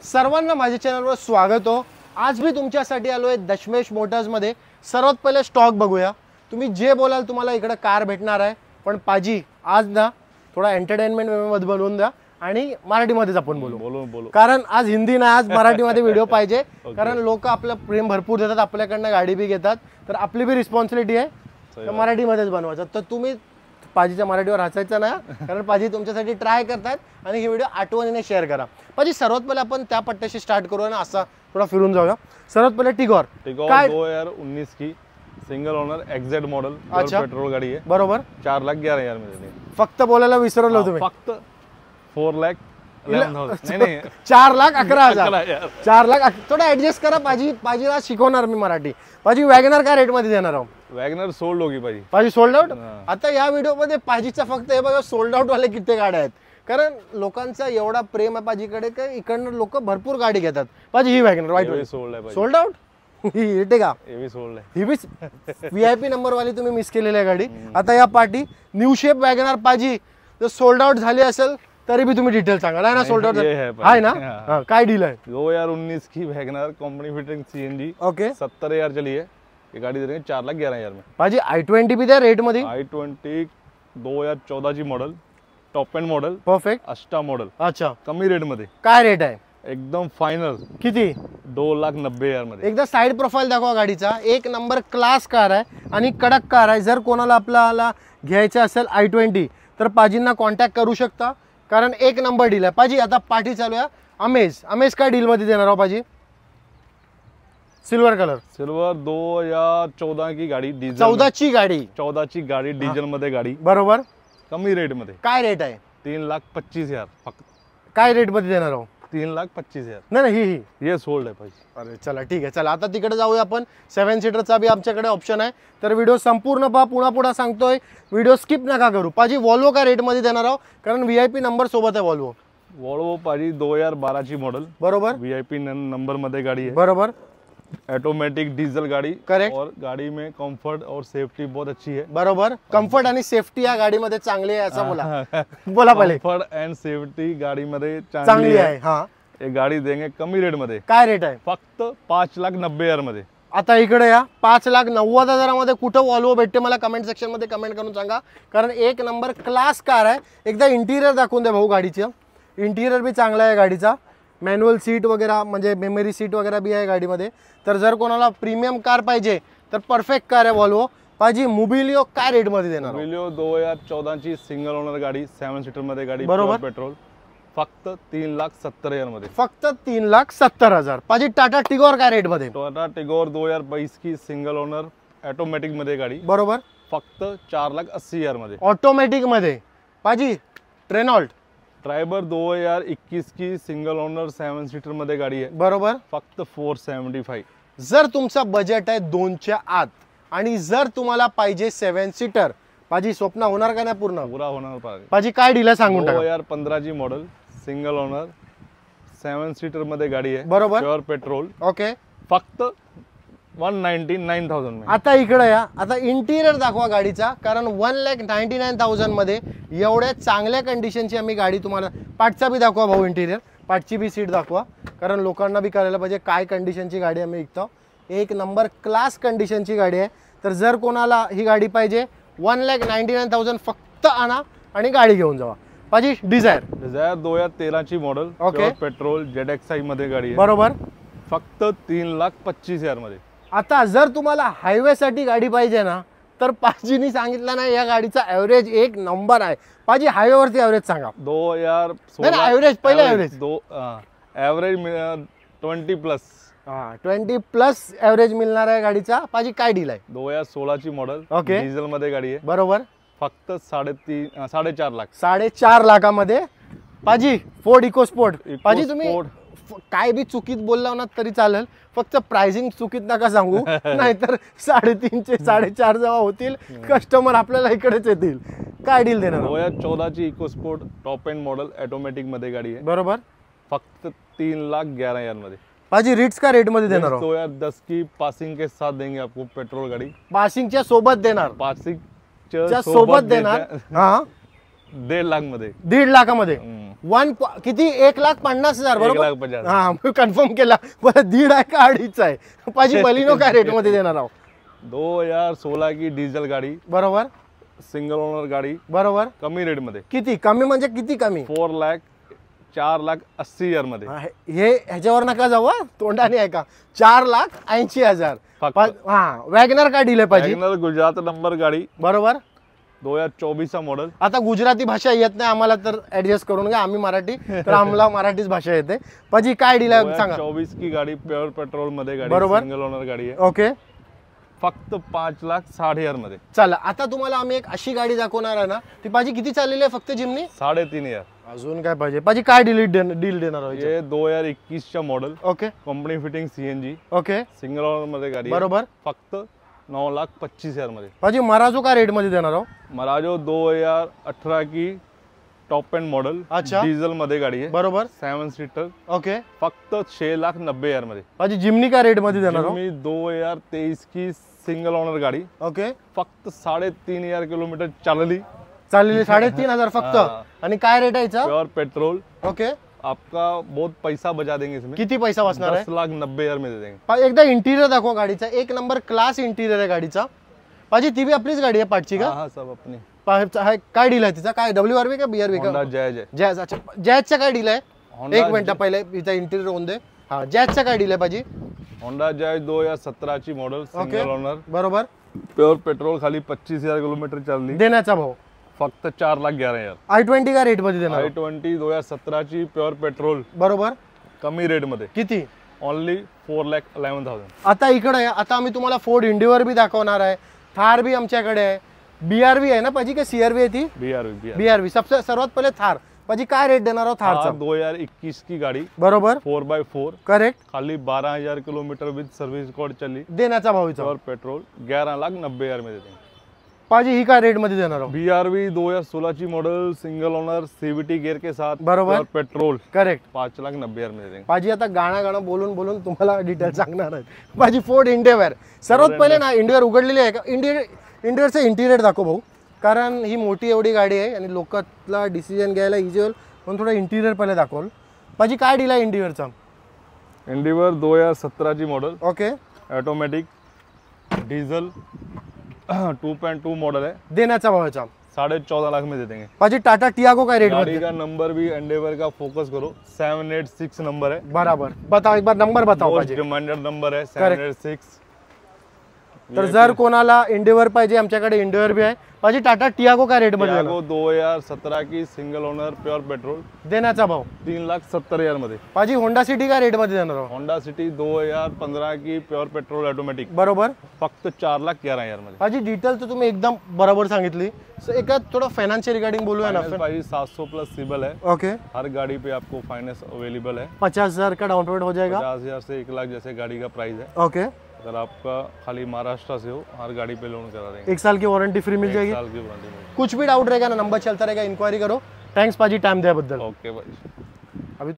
सर्वांना माझ्या चॅनलवर स्वागत हो। आज मी तुमच्यासाठी आलो आहे दशमेश मोटर्स मध्ये। सर्वात पहिले स्टॉक बघूया। तुम्ही जे बोलाल तुम्हाला इकडे कार भेटणार आहे, पण पाजी आज ना थोडा एंटरटेनमेंट मध्ये बनवून द्या आणि मराठीमध्येच आपण बोलू। कारण आज हिंदी नाही, आज मराठीमध्ये व्हिडिओ पाहिजे। कारण लोक आपलं प्रेम भरपूर देतात, आपल्याकडनं गाडी बी घेतात, तर आपली बी रिस्पॉन्सिबिलिटी आहे मराठीमध्येच बनवायचं। तर तुम्ही पाजीच्या मराठीवर हसायचं ना, कारण पाजी तुमच्यासाठी ट्राय करतात आणि ही व्हिडिओ आठवणीने शेअर करा। पाजी सर्वात पहिले आपण त्या पट्ट्याशी स्टार्ट करू ना, असा थोडा फिरून जाऊया। सर्वात पहिले टिगोर 2019 की single owner exact model petrol गाडी आहे। बरोबर 4,11,000 मध्ये। फक्त बोलायला विसरलो तुम्ही, फक्त 4,11,000 नाही 4,11,000 4,00,000 थोडं ऍडजस्ट करा। पाजीला शिकवणार मी मराठी। पाजी वॅगनर काय रेट मध्ये देणार आहोत? वॅगनर सोल्ड होगी पाजी सोल्ड आउट। आता या व्हिडिओ मध्ये पाजीचा फक्त हे बघा सोल्ड आउट वाले किती गाड्या आहेत, कारण लोकांचा एवढा प्रेम आहे पाजीकडे की इकडनं लोक भरपूर गाडी घेतात। पाजी ही वॅगनर व्हाईट सोल्ड आउट येते का? सोल्ड आहे ही बी VIP नंबर वाली तुम्ही मिस केलेली आहे गाडी। आता या पार्टी न्यू शेप वॅगनर पाजी जर सोल्ड आउट झाली असेल तरी भी तुम्ही डिटेल सांगा ना। सोल्ड आउट आहे ना, काय डील आहे? 2019 की Wagner company fitting CNG okay 70,000 चली है। ये गाड़ी दे रहे हैं 4,11,000 में। पाजी i20 भी दे रेट मध्ये। i20 2014 ची model, top end model, perfect अष्टा मॉडल। अच्छा, कमी रेट मध्ये काय रेट आहे? एकदम फायनल किती? 2,90,000 मध्ये। एकदा साइड प्रोफाइल दाखवा गाडीचा। एक नंबर क्लास कार आहे आणि कडक कार आहे। जर कोणाला आपल्याला घ्यायचं असेल i20 तर पाजींना कॉन्टॅक्ट करू शकता, कारण एक नंबर डील आहे। पाजी आता पार्टी चालूया अमेज काय डील मध्ये देणार आहो पाजी? सिल्वर कलर, सिल्वर 2014 की गाडी, डीजल 14 ची गाडी डीजल मध्ये गाडी, बरोबर कमी रेट मध्ये। काय रेट आहे? 3,25,000 फक्त। काय रेट मध्ये देणार आहो? 3,25,000 नाही ही ये सोल्ड आहे पाहिजे। अरे चला ठीक आहे, चला आता तिकडे जाऊया आपण। 7 सीटरचा बी आमच्याकडे ऑप्शन आहे, तर व्हिडिओ संपूर्ण पहा। पुन्हा सांगतोय व्हिडिओ स्किप नका करू। पाजी वॉल्वो काय रेट मध्ये देणार आहो? कारण VIP नंबर सोबत आहे वॉल्वो पाजी 2012 ची मॉडल, बरोबर VIP नंबर मध्ये गाड़ी है, बरोबर ऑटोमेटिक डीजल गाड़ी, करेक्ट। और गाड़ी में कंफर्ट और सेफ्टी बहुत अच्छी है। बरोबर, कंफर्ट आणि सेफ्टी या गाडीमध्ये चांगली आहे असं बोला पहिले। कंफर्ट एंड सेफ्टी गाड़ी मध्ये चांगली आहे। हाँ, ये गाड़ी देंगे कमी रेट मध्ये। काय रेट आहे? फक्त 5,90,000 मध्ये। आता इकडे या 5,90,000 मध्ये कुठं वॉल्वो भेटते मला कमेंट सेक्शन मध्ये कमेंट करून सांगा, कारण एक नंबर क्लास कार आहे। एकदा इंटिरियर दाखवून द्या भाऊ गाडीचं। इंटिरियर भी चांगला आहे गाडीचा, मॅन्युअल सीट वगैरे म्हणजे मेमरी सीट वगैरे भी आहे गाडीमध्ये। तर जर कोणाला प्रीमियम कार पाहिजे तर परफेक्ट कार आहे वॉल्वो। पाजी मोबिलिओ काय रेट मध्ये देणार? मोबिलिओ 2014 ची सिंगल ओनर गाडी, 7 सीटर मध्ये गाडी, बरोबर पेट्रोल, फक्त 3,70,000 मध्ये। फक्त 3,70,000। पाजी टाटा टिगोर काय रेट मध्ये? टाटा टिगोर 2022 की सिंगल ओनर ऑटोमेटिक मध्ये गाडी, बरोबर, फक्त 4,80,000 मध्ये। ऑटोमेटिक मध्ये। पाजी ट्रेनॉल्ट ट्रायबर 2021 की सिंगल ओनर 7 सीटर मध्ये गाडी आहे, बरोबर, फक्त 475। जर तुमचा बजेट आहे 2च्या आत आणि जर तुम्हाला पाहिजे 7 सीटर, पाजी स्वप्न होणार का नाही? पूर्ण पुरा होणार पाजी। काय डील आहे सांगून टाका। 2015 ची मॉडेल, सिंगल ओनर 7 सीटर मध्ये गाडी आहे, बरोबर, प्युअर पेट्रोल, ओके, फक्त 1,99,000 में। आता इकडे या, आता इंटिरियर दाखवा गाडीचा, कारण 1,99,000 मध्ये एवढ्या चांगल्या कंडिशनची आम्ही गाडी तुम्हाला। पाठचा बी दाखवा भाऊ, इंटिरियर पाठची बी सीट दाखवा, कारण लोकांना बी कळायला पाहिजे काय कंडिशनची गाडी आम्ही विकतो। एक नंबर क्लास कंडिशनची गाडी आहे। तर जर कोणाला ही गाडी पाहिजे 1,99,000 फक्त आणा आणि गाडी घेऊन जावा। पाजी डिझायर 2013 ची मॉडेल, ओके, पेट्रोल ZXi मध्ये गाडी आहे, बरोबर, फक्त 3,25,000 मध्ये। आता जर तुम्हाला हायवे साठी गाडी पाहिजे ना, तर पाजीनी सांगितलं ना या गाडीचा ॲव्हरेज एक नंबर आहे। पाजी हायवे वरती ॲव्हरेज सांगा। 2016 ॲव्हरेज पहिले ॲव्हरेज 20+, 20+ ॲव्हरेज मिळणार आहे गाडीचा। पाजी काय डील आहे? 2016 ची मॉडेल, ओके, डीझल मध्ये गाडी आहे, बरोबर, फक्त 4.5 लाख। 4.5 लाखामध्ये पाजी फोर्ड इकोस्पोर्ट। पाजी तुम्ही काय बी चुकीत बोलला ना तरी चालेल, फक्त प्राइसिंग चुकीत नका सांगू, नाहीतर 3.5चे 4.5 जेव्हा होतील कस्टमर आपल्याला इकडेच येतील। काय डील देणार? 2014 ची EcoSport top end model automatic मध्ये गाडी आहे, बरोबर, फक्त 3,11,000 मध्ये। पाजी रिट्स का रेट मध्ये देणार? 2010 की पासिंग के साथ देंगे आपको पेट्रोल गाड़ी, पासिंगच्या सोबत देणार, पासिंगच्या सोबत देणार। हां, 1.5 लाख मध्ये, 1.5 लाखामध्ये। किती 1,50,000 बरोबर 1,50,000. हा मी कन्फर्म केला बरं 1.5 आहे का 2.5 आहे पाजी बलिनो काय रेट मध्ये देणार आहोत 2016 की डीजल गाडी बरोबर सिंगल ओनर गाडी बरोबर कमी रेट मध्ये किती कमी म्हणजे किती कमी 4,80,000 मध्ये हे ह्याच्यावर नका जाऊ हा, तोंडाने आहे का 4,80,000 फक्त. हा वॅगनर का डील आहे पाहिजे वॅगनर गुजरात नंबर गाडी बरोबर 2024 चा मॉडेल आता गुजराती भाषा येत नाही आम्हाला तर ऍडजस्ट करून घ्या आम्ही मराठी तर आम्हाला मराठीच भाषा येते पाजी काय डील आहे सांगा 2024 की गाडी प्युअर पेट्रोल मध्ये गाडी बरोबर. सिंगल ओनर गाडी आहे ओके फक्त 5,60,000 मध्ये चला आता तुम्हाला आम्ही एक अशी गाडी दाखवणार आहे ना ती पाजी किती चाललेली आहे फक्त जिमनी 3,500 अजून काय पाहिजे पाजी काय डील देणार आहोत ये 2021 चा model okay company fitting CNG okay single owner मध्ये गाडी आहे. बरोबर फक्त 9,25,000 मध्ये पाजी मराजो का रेट मध्ये देणार आहोत मराजो 2018 की टॉप एंड मॉडेल अच्छा. डीजल मध्ये गाडी आहे बरोबर 7 सीटर ओके फक्त 6,90,000 मध्ये पाजी जिमनी का रेट मध्ये देणार आहोत मी 2023 की सिंगल ओनर गाडी ओके फक्त 3,500 किलोमीटर चालली चाललेली 3,500 फक्त हा. आणि काय रेट आहे याचा प्योर पेट्रोल ओके आपका बहुत पैसा बचा देंगे इसमें किती पैसा वाचणार आहे 10,90,000 में दे देंगे एकदा इंटिरियर दाखवा गाडीचा एक नंबर क्लास इंटिरियर आहे गाडीचा पाजी ती बी आपलीच गाडी आहे पाठची का हाँ सब अपनी काय डील आहे तिचा काय WRV का BRV का होंडा जैज है जॅज अच्छा जॅजचा काय डील आहे Honda एक मिनिट पहिले इथं इंटिरियर होऊन दे हा जॅजचा काय डील आहे पाजी होंडा जैज 2017 ची मॉडेल सिंगल ओनर बरोबर प्योर पेट्रोल खाली 25,000 किलोमीटर चालली देण्याचा भाव फक्त 4,11,000 i20 का रेट मध्ये देणार i20 2017 ची प्योर पेट्रोल बरोबर कमी रेट मध्ये किती ओनली 4,11,000 आता इकडे आहे आता आम्ही तुम्हाला फोर्ड इंडिवर बी दाखवणार आहे थार बी आमच्याकडे आहे BRV आहे ना पाजी का CRV आहे ती BRV BRV सर्वात पहिले थार पाजी काय रेट देणार आहोत थारचा 2021 की गाड़ी बरोबर 4x4 करेक्ट खाली 12,000 किलोमीटर विद सर्विस रिकॉर्ड चली देण्याचा भाव हिचा और पेट्रोल 11,90,000 में दे देंगे पाजी ही काय रेट मध्ये देणार आहोत BRV 2016 की model single owner CVT gear के साथ बरोबर. और पेट्रोल करेक्ट 5,90,000 में दे देंगे पाजी आता गाणं बोलून बोलून तुम्हाला डिटेल सांगणार आहे पाजी फोर्ड इंडियर सर्वात पहिले ना इंडियर उघडलेली आहे का इंडियरचं इंटिरियर दाखव भाऊ कारण ही मोठी एवढी गाडी आहे आणि लोकांना डिसिजन घ्यायला इझी होईल म्हणून थोडं इंटिरियर पहिले दाखवल पाजी काय डील आहे इंडियरचा इंडिवर 2017 की model okay automatic diesel 2.2 model है देण्याचा भावाचा 14.5 लाख में दे देंगे पाजी टाटा टियागो काय रेट गाड़ी मध्ये का नंबर भी एंडेवर का फोकस करो 786 नंबर है बराबर बताओ एक बार नंबर बताओ मोस्ट पाजी डिमांडेड नंबर है Correct. 786 तर जर कोणाला इंडिवर पाहिजे आमच्याकडे इंडिवर बी आहे पाजी टाटा टियागो काय रेट मध्ये टियागो 2017 की सिंगल ओनर प्योर पेट्रोल देण्याचा भाव 3,70,000 मध्ये पाजी होंडा सिटी का रेट मध्ये देणार आहोत होंडा सिटी 2015 की प्योर पेट्रोल ऑटोमेटिक बरोबर फक्त 4,11,000 मध्ये पाजी डिटेल तर तुम्ही एकदम बरोबर सांगितली एका थोडं फायनान्शियल रिगार्डिंग बोलूया ना फाइनेंस भाई 700 प्लस सिबिल है ओके हर गाड़ी पे आपको फाइनेंस अवेलेबल है 50,000 का डाउन पेमेंट हो जाएगा 50,000 से 1 लाख जैसे गाड़ी का प्राइस है ओके अगर आपका खाली महाराष्ट्र से हो हर गाड़ी पे लोन करा देंगे 1 साल की वारंटी फ्री मिल 1 जाएगी साल की वारंटी में कुछ भी डाउट रहेगा ना नंबर चलता रहेगा इंक्वायरी करो थैंक्स पाजी टाइम दियाबद्दल ओके भाई